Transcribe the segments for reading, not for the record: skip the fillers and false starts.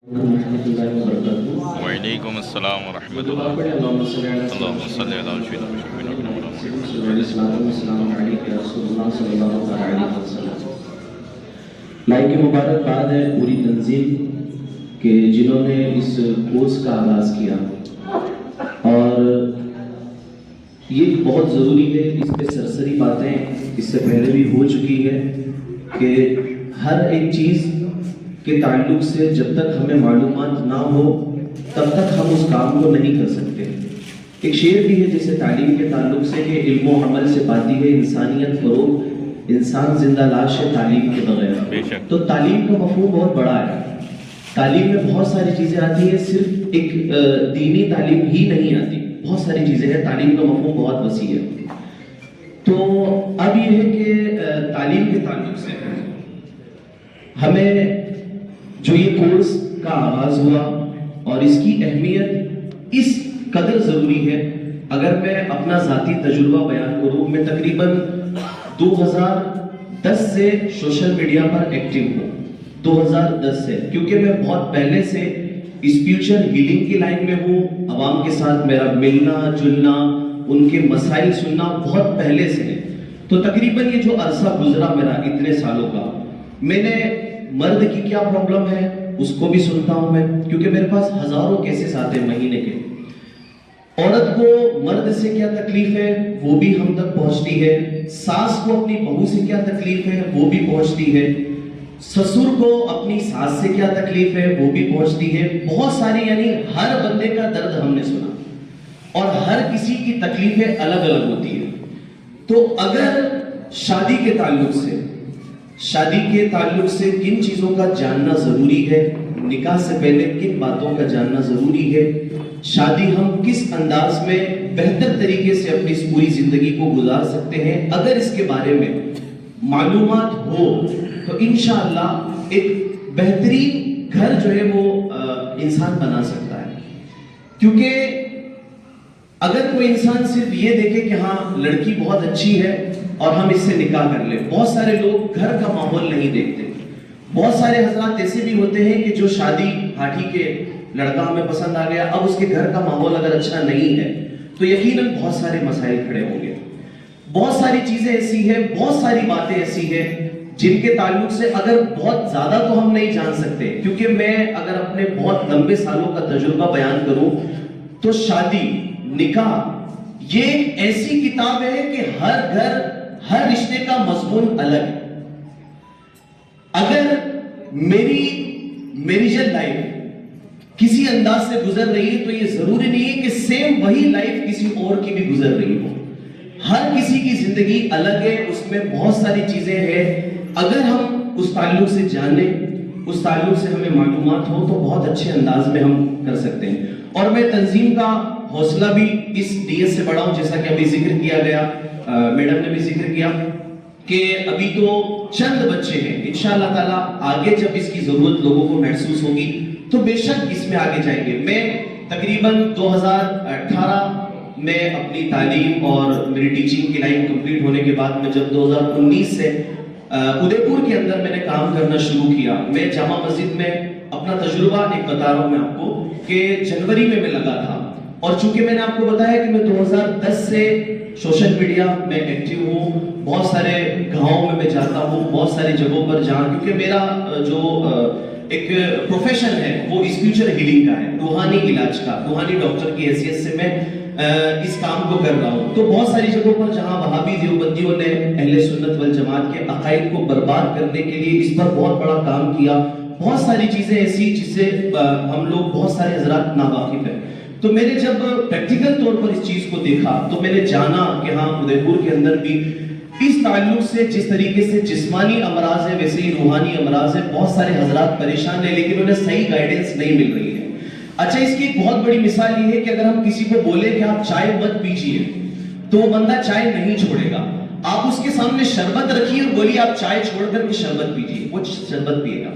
وعلیکم السلام ورحمۃ اللہ۔ اللہم صلی علی سیدنا لائک کی مبارکباد ہے پوری تنظیم کہ جنہوں نے اس کورس کا آغاز کیا، اور یہ بہت ضروری ہے۔ اس پہ سرسری باتیں اس سے پہلے بھی ہو چکی ہے کہ ہر ایک چیز کے تعلق سے جب تک ہمیں معلومات نہ ہو تب تک ہم اس کام کو نہیں کر سکتے۔ ایک شعر بھی ہے جیسے تعلیم کے تعلق سے کہ علم و عمل سے پاتی ہے انسانیت فروغ، انسان زندہ لاش ہے تعلیم کے بغیر۔ تو تعلیم کا مفہوم بہت بڑا ہے۔ تعلیم میں بہت ساری چیزیں آتی ہیں، صرف ایک دینی تعلیم ہی نہیں آتی، بہت ساری چیزیں ہیں۔ تعلیم کا مفہوم بہت وسیع ہے۔ تو اب یہ ہے کہ تعلیم کے تعلق سے ہمیں جو یہ کورس کا آغاز ہوا اور اس کی اہمیت اس قدر ضروری ہے، اگر میں اپنا ذاتی تجربہ بیان کروں، میں تقریباً 2010 سے سوشل میڈیا پر ایکٹیو ہوں۔ 2010 سے، کیونکہ میں بہت پہلے سے اسپریچول ہیلنگ کی لائن میں ہوں۔ عوام کے ساتھ میرا ملنا جلنا، ان کے مسائل سننا بہت پہلے سے ہے۔ تو تقریباً یہ جو عرصہ گزرا میرا اتنے سالوں کا، میں نے مرد کی کیا پرابلم ہے اس کو بھی سنتا ہوں میں، کیونکہ میرے پاس ہزاروں کیسز آتے ہیں مہینے کے۔ عورت کو مرد سے کیا تکلیف ہے وہ بھی ہم تک پہنچتی ہے، ساس کو اپنی بہو سے کیا تکلیف ہے وہ بھی پہنچتی ہے، سسر کو اپنی ساس سے کیا تکلیف ہے وہ بھی پہنچتی ہے۔ بہت ساری، یعنی ہر بندے کا درد ہم نے سنا، اور ہر کسی کی تکلیفیں الگ الگ ہوتی ہیں۔ تو اگر شادی کے تعلق سے کن چیزوں کا جاننا ضروری ہے، نکاح سے پہلے کن باتوں کا جاننا ضروری ہے، شادی ہم کس انداز میں بہتر طریقے سے اپنی اس پوری زندگی کو گزار سکتے ہیں، اگر اس کے بارے میں معلومات ہو تو انشاءاللہ ایک بہترین گھر جو ہے وہ انسان بنا سکتا ہے۔ کیونکہ اگر کوئی انسان صرف یہ دیکھے کہ ہاں لڑکی بہت اچھی ہے اور ہم اس سے نکاح کر لیں، بہت سارے لوگ گھر کا ماحول نہیں دیکھتے۔ بہت سارے حضرات ایسے بھی ہوتے ہیں کہ جو شادی ہاں ٹھیک ہے لڑکا ہمیں پسند آ گیا، اب اس کے گھر کا ماحول اگر اچھا نہیں ہے تو یقیناً بہت سارے مسائل کھڑے ہوں گے۔ بہت ساری چیزیں ایسی ہیں، بہت ساری باتیں ایسی ہیں جن کے تعلق سے اگر بہت زیادہ تو ہم نہیں جان سکتے، کیونکہ میں اگر اپنے بہت لمبے سالوں کا تجربہ بیان کروں تو شادی نکاح یہ ایک ایسی کتاب ہے کہ ہر گھر ہر رشتے کا مضمون الگ ہے۔ اگر میری میریجل لائف کسی انداز سے گزر رہی ہے تو یہ ضروری نہیں ہے کہ سیم وہی لائف کسی اور کی بھی گزر رہی ہو۔ ہر کسی کی زندگی الگ ہے، اس میں بہت ساری چیزیں ہیں۔ اگر ہم اس تعلق سے جانیں، اس تعلق سے ہمیں معلومات ہو تو بہت اچھے انداز میں ہم کر سکتے ہیں۔ اور میں تنظیم کا حوصلہ بھی اس نیت سے بڑھا ہوں، جیسا کہ ابھی ذکر کیا گیا، میڈم نے بھی ذکر کیا کہ ابھی تو چند بچے ہیں، انشاءاللہ تعالیٰ آگے جب اس کی ضرورت لوگوں کو محسوس ہوگی تو بے شک اس میں آگے جائیں گے۔ میں تقریباً 2018 میں اپنی تعلیم اور میری ٹیچنگ کی لائن کمپلیٹ ہونے کے بعد میں جب 2019 سے ادے پور کے اندر میں نے کام کرنا شروع کیا، میں جامع مسجد میں اپنا تجربہ ایک بتا رہا ہوں میں آپ کو کہ جنوری میں لگا تھا، اور چونکہ میں نے آپ کو بتایا کہ میں 2010 سے سوشل میڈیا میں ایکٹیو ہوں، بہت سارے گاؤں میں جاتا ہوں، بہت ساری جگہوں پر جہاں، کیونکہ میرا جو ایک پروفیشن ہے وہ اسپریچول ہیلنگ کا ہے، روحانی علاج کا، روحانی ڈاکٹر کی حیثیت سے میں اس کام کو کر رہا ہوں۔ تو بہت ساری جگہوں پر جہاں وہابی دیوبندیوں نے اہل سنت والجماعت کے عقائد کو برباد کرنے کے لیے اس پر بہت بڑا کام کیا، بہت ساری چیزیں ایسی جس سے ہم لوگ بہت سارے حضرات ناواقف ہیں۔ تو میں نے جب پریکٹیکل طور پر اس چیز کو دیکھا تو میں نے جانا کہ ہاں ادے پور کے اندر بھی اس تعلق سے جس طریقے سے جسمانی امراض ہے ویسے ہی روحانی امراض ہے، بہت سارے حضرات پریشان ہیں لیکن انہیں صحیح گائیڈنس نہیں مل رہی ہے۔ اچھا، اس کی ایک بہت بڑی مثال یہ ہے کہ اگر ہم کسی کو بولے کہ آپ چائے مت پیجیے تو وہ بندہ چائے نہیں چھوڑے گا۔ آپ اس کے سامنے شربت رکھیے اور بولیے آپ چائے چھوڑ کر کے شربت پیجیے، وہ شربت پیے گا۔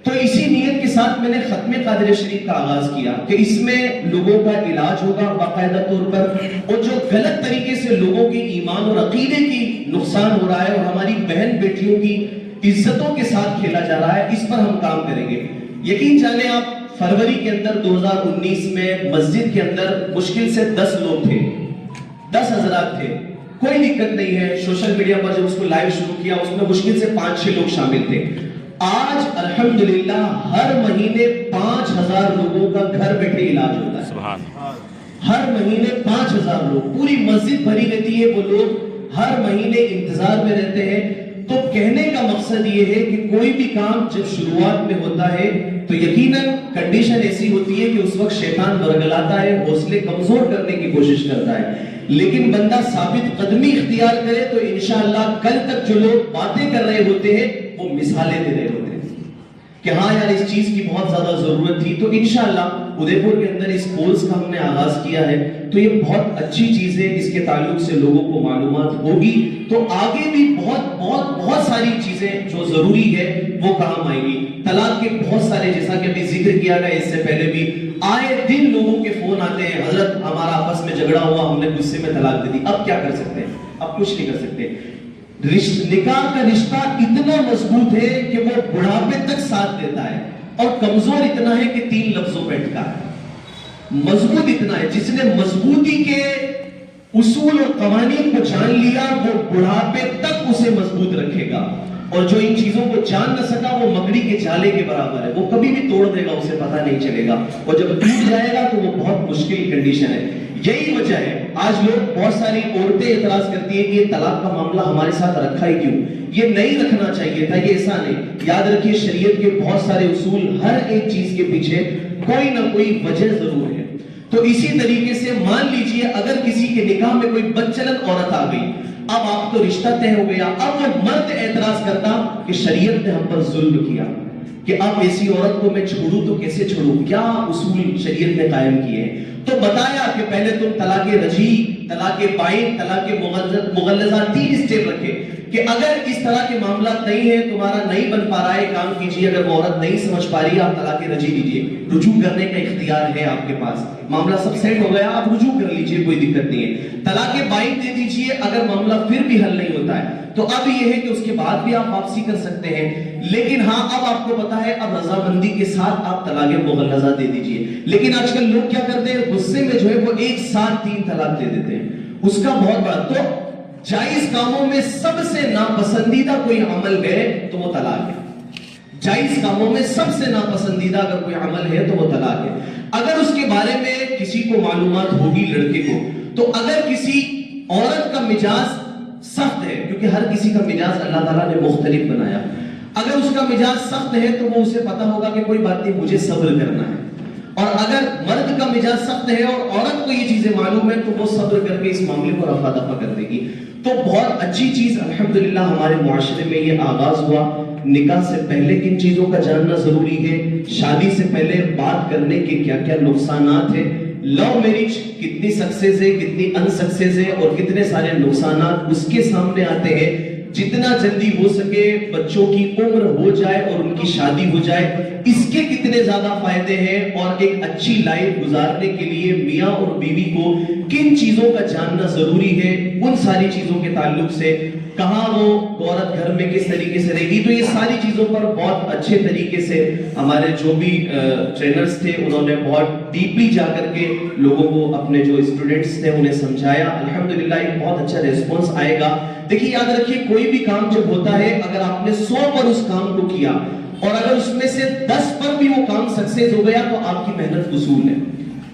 تو اسی نیت کے ساتھ میں نے ختم قادر شریف کا آغاز کیا کہ اس میں لوگوں کا علاج ہوگا باقاعدہ طور پر، اور جو غلط طریقے سے لوگوں کے ایمان اور عقیدے کی نقصان ہو رہا ہے اور ہماری بہن بیٹیوں کی عزتوں کے ساتھ کھیلا جا رہا ہے، اس پر ہم کام کریں گے۔ یقین جانیں آپ फरवरी के अंदर 2019 में मस्जिद के अंदर मुश्किल से 10 लोग थे, 10 हजरात थे, कोई दिक्कत नहीं है। सोशल मीडिया पर जब उसको लाइव शुरू किया उसमें मुश्किल से 5-6 लोग शामिल थे। आज अल्हम्दुलिल्लाह हर महीने 5000 लोगों का घर बैठे इलाज होता है। सुभान। हर महीने 5000 लोग, पूरी मस्जिद भरी रहती है, वो लोग हर महीने इंतजार में रहते हैं। तो कहने का मकसद ये है कि कोई भी काम जब शुरुआत में होता है तो यकीनन कंडीशन ऐसी होती है कि उस वक्त शैतान बरगलाता है, हौसले कमजोर करने की कोशिश करता है। लेकिन बंदा साबित कदमी इख्तियार करे तो इंशाअल्लाह कल तक जो लोग बातें कर रहे होते हैं वो मिसालें दे रहे होते हैं कि हाँ यार इस चीज की बहुत ज्यादा जरूरत थी। तो इंशाअल्लाह उदयपुर के अंदर इस कोर्स का हमने आगाज किया है, तो ये बहुत अच्छी चीज है, इसके ताल्लुक से लोगों को मालूमात होगी तो आगे भी बहुत बहुत बहुत सारी चीजें जो जरूरी है वो काम आएगी। तलाक के बहुत सारे, जैसा कि अभी जिक्र किया गया, इससे पहले भी आए दिन लोगों के फोन आते हैं, हजरत हमारा आपस में झगड़ा हुआ, हमने गुस्से में तलाक दे दी, अब क्या कर सकते हैं? अब कुछ नहीं कर सकते। निकाह का रिश्ता इतना मजबूत है कि वो बुढ़ापे तक साथ देता है, और कमजोर इतना है कि 3 लफ्जों पर अटका है। मजबूत इतना है, जिसने मजबूती के उसूल और कवानीन को जान लिया वो बुढ़ापे तक उसे मजबूत रखेगा, और जो इन चीजों को जान न सका वो मकड़ी के जाले के बराबर है, वो कभी भी तोड़ देगा, उसे पता नहीं चलेगा, और जब टूट जाएगा तो वो बहुत मुश्किल कंडीशन है। यही वजह है आज लोग, बहुत सारी औरतें एतराज करती है कि ये तलाक का मामला हमारे साथ रखा ही क्यों, ये नहीं रखना चाहिए था, ये ऐसा नहीं। याद रखिए शरीयत के बहुत सारे उसूल, हर एक चीज के पीछे कोई ना कोई वजह जरूर है। तो इसी तरीके से मान लीजिए अगर किसी के निकाह में कोई बदचलन औरत आ गई, अब आप तो रिश्ता तय हो गया, अब वो मर्द एतराज करता कि शरीयत ने हम पर जुल्म किया कि अब ऐसी औरत को मैं छोड़ूं तो कैसे छोड़ूं, क्या उसूल शरीयत ने कायम किए हैं। तो बताया कि पहले तुम तलाके रजी, तलाके बाइन, तलाके मुगल्लजा 3 स्टेप रखे कि अगर इस तरह के मामला नहीं है, तुम्हारा नहीं बन पा रहा है, काम कीजिए, अगर वो औरत नहीं समझ पा रही है आप तलाके रजी लीजिए, रुजू करने का इख्तियार है आपके पास, मामला सब सेट हो गया, आप रुजू कर लीजिए, कोई दिक्कत नहीं है। तलाके बाइन दे दीजिए, अगर मामला फिर भी हल नहीं होता है तो अब ये है कि उसके बाद भी आप वापसी कर सकते हैं। लेकिन हाँ, अब आपको पता है, अब रजामंदी के साथ आप तलाके मुगल्लजा दे दीजिए। लेकिन आजकल लोग क्या करते हैं, गुस्से में जो है वो एक साथ 3 तलाक दे देते हैं, उसका बहुत बड़ा। तो जायज कामों में सबसे नापसंदीदा कोई अमल है तो वो तलाक है। जायज कामों में सबसे नापसंदीदा अगर कोई अमल है तो वो तलाक है। अगर उसके बारे में किसी को मालूमात होगी लड़के को, तो अगर किसी औरत का मिजाज सख्त है, क्योंकि हर किसी का मिजाज अल्लाह ताला ने मुख्तलिफ बनाया, अगर उसका मिजाज सख्त है तो वो उसे पता होगा कि कोई बात नहीं, मुझे सब्र करना है। और अगर मर्द का मिजाज सख्त है और औरत को ये चीजें मालूम है तो वो सब्र करके इस मामले को रफा दफा कर देगी। तो बहुत अच्छी चीज अल्हम्दुलिल्लाह हमारे मुआशरे में ये आगाज हुआ। निकाह से पहले किन चीजों का जानना जरूरी है, शादी से पहले बात करने के क्या क्या नुकसानात है, लव मैरिज कितनी सक्सेस है, कितनी अनसक्सेस है, और कितने सारे नुकसानात उसके सामने आते हैं। जितना जल्दी हो सके बच्चों की उम्र हो जाए और उनकी शादी हो जाए, इसके कितने ज्यादा फायदे हैं, और एक अच्छी लाइफ गुजारने के लिए मियां और बीवी को किन चीजों का जानना जरूरी है, उन सारी चीजों के ताल्लुक से कहां वो औरत घर में किस तरीके से रहेगी। तो ये सारी चीजों पर बहुत अच्छे तरीके से हमारे जो भी ट्रेनर्स थे उन्होंने बहुत डीपली जाकर के लोगों को, अपने जो स्टूडेंट्स थे उन्हें समझाया। अल्हम्दुलिल्लाह एक बहुत अच्छा रिस्पांस आएगा। देखिए याद रखिए, कोई भी काम जब होता है, अगर आपने 100 पर उस काम को किया और अगर उसमें से 10 पर भी वो काम सक्सेस हो गया तो आपकी मेहनत वसूल है।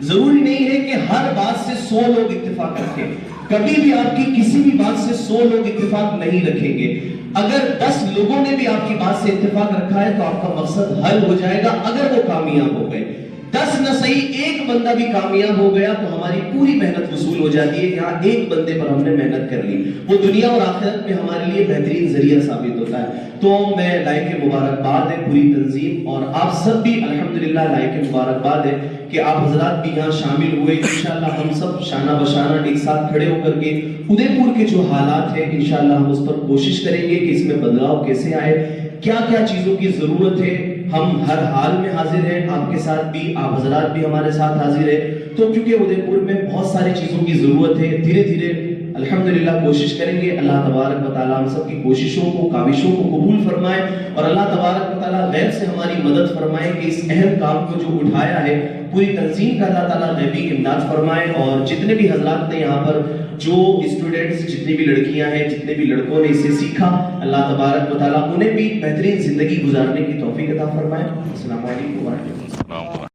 जरूरी नहीं है कि हर बात से 100 लोग इत्तेफाक रखें, कभी भी आपकी किसी भी बात से 100 लोग इत्तेफाक नहीं रखेंगे। अगर 10 लोगों ने भी आपकी बात से इत्तेफाक रखा है तो आपका मकसद हल हो जाएगा, अगर वो कामयाब हो गए। 10 न सही, एक बंदा भी कामयाब हो गया तो हमारी पूरी मेहनत वसूल हो जाती है कि हाँ एक बंदे पर हमने मेहनत कर ली, वो दुनिया और आखिरत में हमारे लिए बेहतरीन जरिया साबित होता है। तो मैं लायक मुबारकबाद है पूरी तंजीम, और आप सब भी अल्हम्दुलिल्लाह लायक मुबारकबाद है कि आप हजरात भी यहाँ शामिल हुए। इंशाअल्लाह हम सब शाना बशाना एक साथ खड़े होकर के उदयपुर के जो हालात हैं इंशाअल्लाह हम उस पर कोशिश करेंगे कि इसमें बदलाव कैसे आए, क्या क्या चीजों की जरूरत है। हम हर हाल में हाजिर हैं, आपके साथ भी, आप हजरात भी हमारे साथ हाजिर है। तो क्योंकि उदयपुर में बहुत सारी चीजों की जरूरत है, धीरे धीरे अल्हम्दुलिल्लाह कोशिश करेंगे। अल्लाह तबारक व तआला हम सब की कोशिशों को, काविशों को कबूल फरमाए और अल्लाह तबारक व तआला गैब से हमारी मदद फरमाए कि इस अहम काम को जो उठाया है पूरी तंजीम का अल्लाह ताला गैबी इमदाद फरमाए। और जितने भी हजरात ने यहाँ पर जो स्टूडेंट्स, जितनी भी लड़कियां हैं, जितने भी लड़कों ने इसे सीखा, अल्लाह तबारक व तआला उन्हें भी बेहतरीन जिंदगी गुजारने की तौफीक अता फरमाए। अस्सलामु अलैकुम व रहमतुल्लाह।